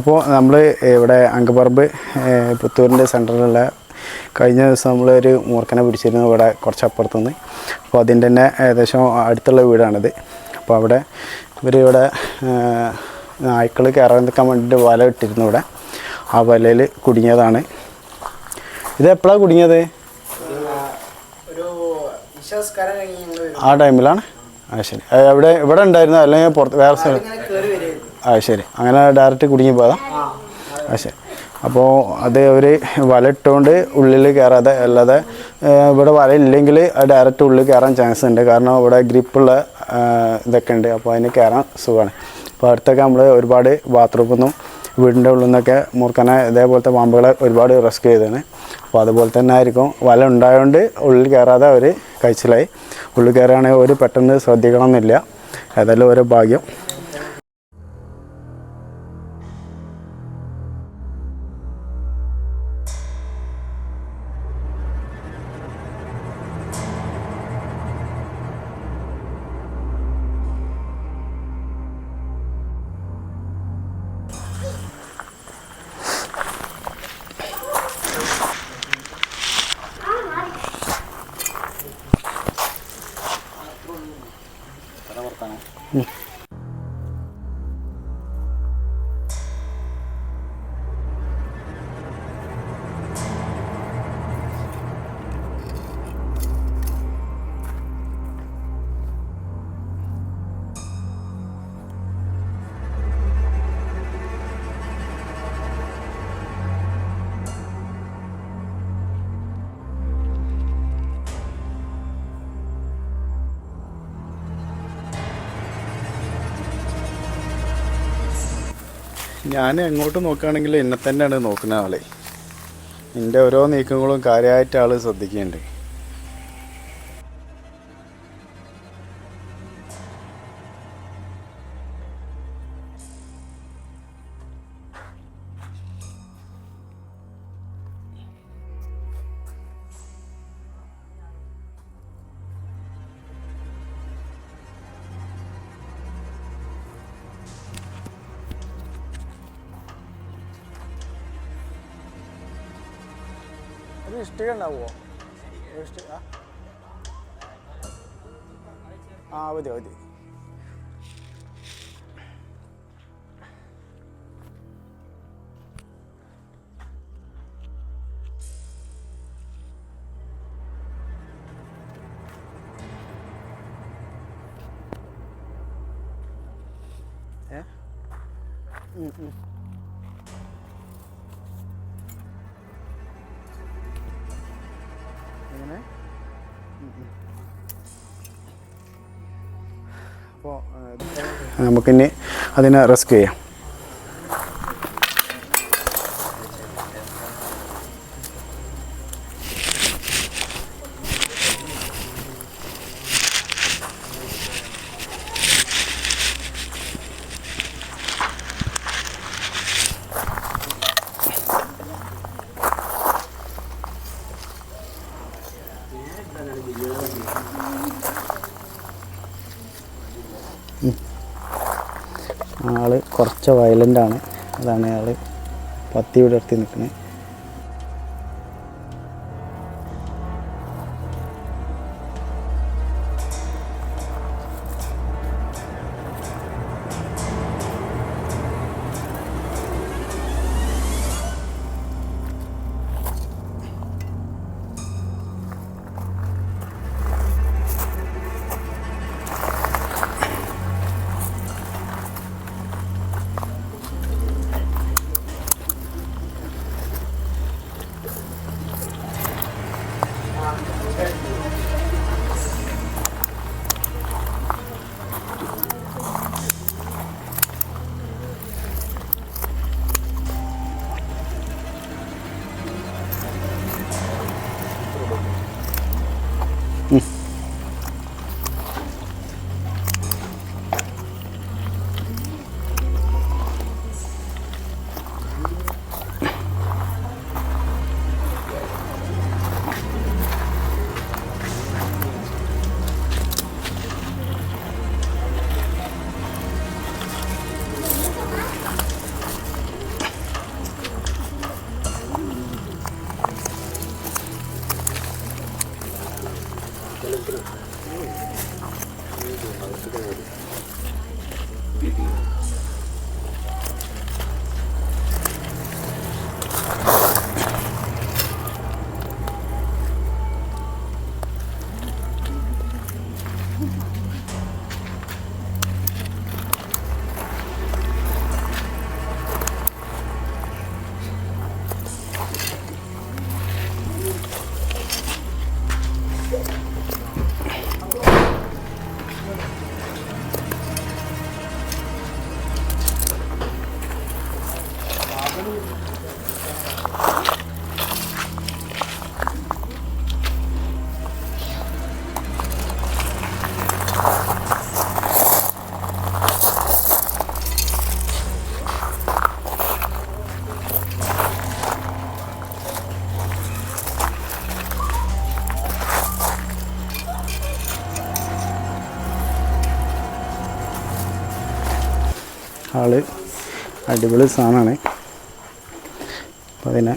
അപ്പോൾ നമ്മൾ ഇവിടെ അങ്കപ്പറമ്പ് പുത്തൂരിൻ്റെ സെൻറ്ററിലുള്ള കഴിഞ്ഞ ദിവസം നമ്മളൊരു മൂർഖനെ പിടിച്ചിരുന്നു ഇവിടെ കുറച്ചപ്പുറത്തുനിന്ന്. അപ്പോൾ അതിൻ്റെ തന്നെ ഏകദേശം അടുത്തുള്ള വീടാണിത്. അപ്പോൾ അവിടെ ഇവരിവിടെ നായ്ക്കൾ കയറാൻ നിൽക്കാൻ വേണ്ടിയിട്ട് വല ഇട്ടിരുന്നു. ഇവിടെ ആ വലയിൽ കുടുങ്ങിയതാണ്. ഇത് എപ്പോഴാണ് കുടുങ്ങിയത്? ആ ടൈമിലാണ്. ശരി. ഇവിടെ ഉണ്ടായിരുന്നു അല്ലെങ്കിൽ പുറത്ത് വേറെ സ്ഥലം? ശരി. അങ്ങനെ ഡയറക്റ്റ് കുടുങ്ങി പോയതാ? ശരി. അപ്പോൾ അത് അവർ വല ഇട്ടുകൊണ്ട് ഉള്ളിൽ കയറാതെ, അല്ലാതെ ഇവിടെ വല ഇല്ലെങ്കിൽ അത് ഡയറക്റ്റ് ഉള്ളിൽ കയറാൻ ചാൻസ് ഉണ്ട്. കാരണം ഇവിടെ ഗ്രിപ്പുള്ള ഇതൊക്കെ ഉണ്ട്. അപ്പോൾ അതിന് കയറാൻ സുഖമാണ്. അപ്പോൾ അടുത്തൊക്കെ നമ്മൾ ഒരുപാട് ബാത്റൂമിൽ നിന്നും വീടിൻ്റെ ഉള്ളിൽ നിന്നൊക്കെ മൂർഖനെ ഇതേപോലത്തെ പാമ്പുകളെ ഒരുപാട് റെസ്ക്യൂ ചെയ്തതാണ്. അപ്പോൾ അതുപോലെ തന്നെ ആയിരിക്കും വല ഉണ്ടായതുകൊണ്ട് ഉള്ളിൽ കയറാതെ അവർ കഴിച്ചിലായി. ഉള്ളിൽ കയറുകയാണെങ്കിൽ ഒരു പെട്ടെന്ന് ശ്രദ്ധിക്കണമെന്നില്ല. ഏതായാലും ഓരോ ഭാഗ്യം. ഞാൻ എങ്ങോട്ട് നോക്കുകയാണെങ്കിൽ എന്നെ തന്നെയാണ് നോക്കുന്ന ആളെ. എൻ്റെ ഓരോ നീക്കങ്ങളും കാര്യമായിട്ട് ആൾ ശ്രദ്ധിക്കുന്നുണ്ട്. ഒരു ഇഷ്ടിക ഉണ്ടാവുമോ? മതി മതി. എങ്ങനെ? അപ്പോൾ നമുക്കിനി അതിനെ റെസ്ക്യൂ ചെയ്യാം. ആള് കുറച്ച് വയലൻ്റാണ്. അതാണ് ആൾ പത്തി വിടർത്തി നിൽക്കുന്നത്. ആള് അടിപൊളി സാധനമാണ്. അപ്പോൾ അതിനെ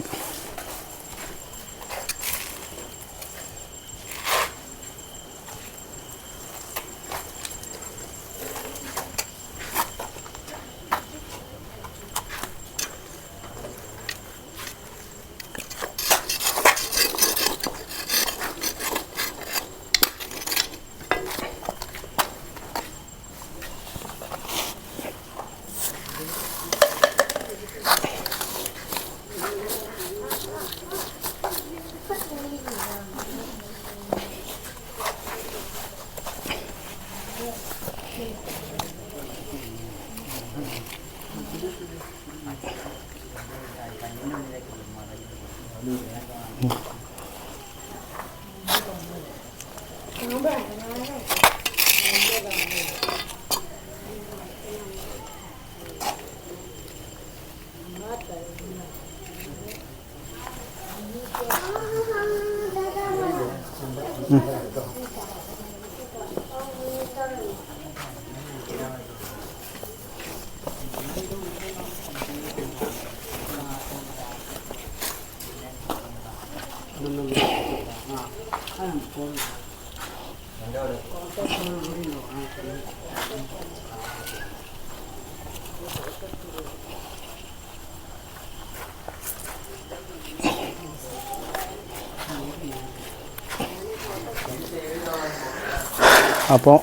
അപ്പോൾ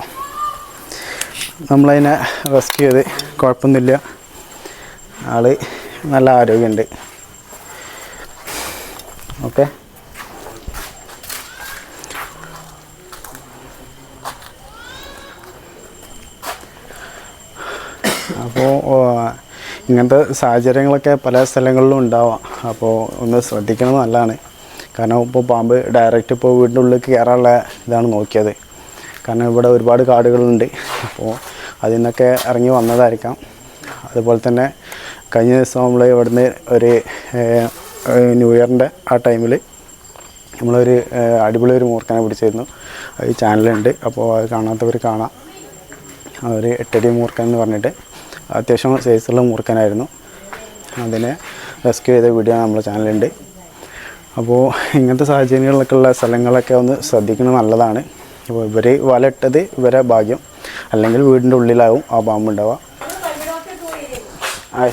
നമ്മളതിനെ റെസ്ക്യൂ ചെയ്ത് കുഴപ്പമൊന്നുമില്ല. ആൾ നല്ല ആരോഗ്യമുണ്ട്. ഓക്കെ, അപ്പോൾ ഇങ്ങനത്തെ സാഹചര്യങ്ങളൊക്കെ പല സ്ഥലങ്ങളിലും ഉണ്ടാവാം. അപ്പോൾ ഒന്ന് ശ്രദ്ധിക്കുന്നത് നല്ലതാണ്. കാരണം ഇപ്പോൾ പാമ്പ് ഡയറക്റ്റ് ഇപ്പോൾ വീടിൻ്റെ ഉള്ളിലേക്ക് കയറാനുള്ള ഇതാണ് നോക്കിയത്. കാരണം ഇവിടെ ഒരുപാട് കാടുകളുണ്ട്. അപ്പോൾ അതിൽ നിന്നൊക്കെ ഇറങ്ങി വന്നതായിരിക്കാം. അതുപോലെ തന്നെ കഴിഞ്ഞ ദിവസം നമ്മൾ ഇവിടുന്ന് ഒരു ന്യൂ ഇയറിൻ്റെ ആ ടൈമിൽ നമ്മളൊരു അടിപൊളി ഒരു മൂർഖനെ പിടിച്ചിരുന്നു. ഈ ചാനലുണ്ട്, അപ്പോൾ അത് കാണാത്തവർ കാണാം. ഒരു 8 അടി മൂർഖൻ എന്ന് പറഞ്ഞിട്ട് അത്യാവശ്യം സൈസുള്ള മൂർഖനായിരുന്നു. അതിനെ റെസ്ക്യൂ ചെയ്ത വീഡിയോ നമ്മുടെ ചാനലുണ്ട്. അപ്പോൾ ഇങ്ങനത്തെ സാഹചര്യങ്ങളിലൊക്കെ ഉള്ള സ്ഥലങ്ങളൊക്കെ ഒന്ന് ശ്രദ്ധിക്കുന്നത് നല്ലതാണ്. അപ്പോൾ ഇവർ വല ഇട്ടത് ഇവരെ ഭാഗ്യം, അല്ലെങ്കിൽ വീടിൻ്റെ ഉള്ളിലാവും ആ പാമ്പുണ്ടാവുക.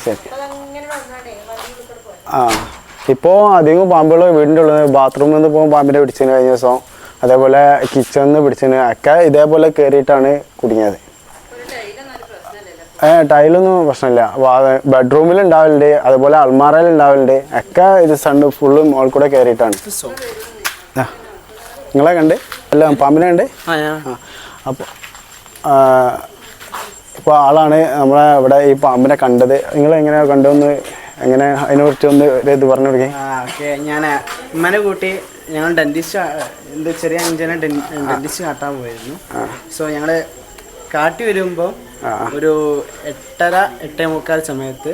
ശരി. ഇപ്പോൾ അധികം പാമ്പുകൾ വീടിൻ്റെ ഉള്ളിൽ ബാത്റൂമിൽ നിന്ന് പോകുമ്പോൾ പാമ്പിനെ പിടിച്ചതിന് കഴിഞ്ഞ ദിവസം, അതേപോലെ കിച്ചണിൽ നിന്ന് പിടിച്ചതിന് ഒക്കെ ഇതേപോലെ കയറിയിട്ടാണ് കുടുങ്ങിയത്. ടൈലൊന്നും പ്രശ്നമില്ല. ബെഡ്റൂമിൽ ഉണ്ടാവലുണ്ട്, അതുപോലെ അൾമാറയിൽ ഉണ്ടാവലുണ്ട്. ഒക്കെ ഇത് സണ്ണ് ഫുള്ളും മോൾ കൂടെ കയറിയിട്ടാണ്. നിങ്ങളെ കണ്ട് അല്ല പാമ്പിനെ കണ്ട്. അപ്പോൾ ഇപ്പോൾ ആളാണ് നമ്മളെ ഇവിടെ ഈ പാമ്പിനെ കണ്ടത്. നിങ്ങൾ എങ്ങനെയാണ് കണ്ടതെന്ന്, എങ്ങനെ അതിനെക്കുറിച്ച് ഒന്ന് ഇത് പറഞ്ഞു കൊടുക്കേ. ഓക്കെ, ഞാൻ ഉമ്മനെ കൂട്ടി ഞങ്ങൾ ഡെന്റിസ്റ്റ് ചെറിയ അഞ്ചനെ ഡെന്റിസ്റ്റ് കാട്ടാൻ പോയിരുന്നു. സോ ഞങ്ങൾ കാട്ടി വരുമ്പോൾ ഒരു 8:30-8:45 സമയത്ത്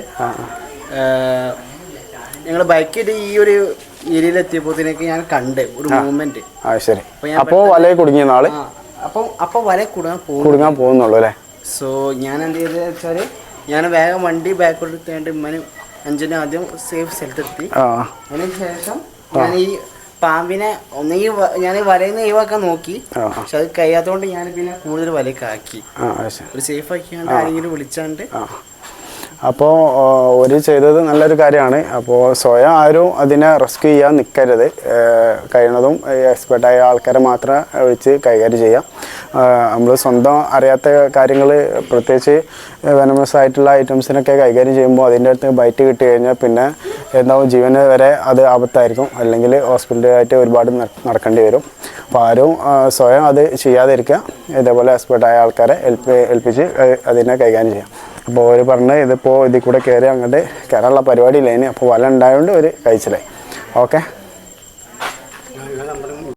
ഞങ്ങൾ ബൈക്കിൽ ഈ ഒരു ഏരിയയിലെത്തിയപ്പോഴത്തേക്ക് ഞാൻ കണ്ട് ഒരു മൂവ്മെന്റ്. ശരി. അപ്പോൾ വലയിൽ കുടുങ്ങിയ നാള് അപ്പോൾ വല കുടുങ്ങാൻ പോകുന്നുള്ളൂ അല്ലേ. സോ ഞാൻ എന്ത് ചെയ്തെന്ന് വെച്ചാൽ ഞാൻ വേഗം വണ്ടി ബാക്കോട്ട് എടുത്തേണ്ട ഉമ്മനും അഞ്ചനും ആദ്യം സേഫ് സ്ഥലത്തെത്തി. അതിന് ശേഷം ഞാൻ ഈ പാമ്പിനെ ഒന്നെങ്കിൽ ഞാൻ വലയിൽ നിന്ന് ഒഴിവാക്കാൻ നോക്കി. പക്ഷെ അത് കഴിയാത്തതുകൊണ്ട് ഞാൻ പിന്നെ കൂടുതൽ വലയൊക്കെ ആക്കി ഒരു സേഫ് ആക്കിയാണ്ട് ആരെങ്കിലും വിളിച്ചാണ്ട്. അപ്പോൾ ഒരു ചെയ്തത് നല്ലൊരു കാര്യമാണ്. അപ്പോൾ സ്വയം ആരും അതിനെ റെസ്ക്യൂ ചെയ്യാൻ നിൽക്കരുത്. കഴിയുന്നതും എക്സ്പെർട്ടായ ആൾക്കാരെ മാത്രം വിളിച്ച് കൈകാര്യം ചെയ്യാം. നമ്മൾ സ്വന്തം അറിയാത്ത കാര്യങ്ങൾ, പ്രത്യേകിച്ച് വെനമസ് ആയിട്ടുള്ള ഐറ്റംസിനൊക്കെ കൈകാര്യം ചെയ്യുമ്പോൾ അതിൻ്റെ അടുത്ത് ബൈറ്റ് കിട്ടി കഴിഞ്ഞാൽ പിന്നെ എന്താവും, ജീവന് വരെ അത് ആപത്തായിരിക്കും. അല്ലെങ്കിൽ ഹോസ്പിറ്റലായിട്ട് ഒരുപാട് നടക്കേണ്ടി വരും. അപ്പോൾ ആരും സ്വയം അത് ചെയ്യാതിരിക്കുക. ഇതേപോലെ എക്സ്പെർട്ടായ ആൾക്കാരെ ഏൽപ്പിച്ച് അതിനെ കൈകാര്യം ചെയ്യാം. അപ്പോൾ അവർ പറഞ്ഞ് ഇതിപ്പോൾ ഇതിൽ കൂടെ കയറി അങ്ങോട്ട് കയറാനുള്ള പരിപാടിയില്ല ഇനി. അപ്പോൾ വല ഉണ്ടായതുകൊണ്ട് ഒരു കഴിച്ചിലായി. ഓക്കെ.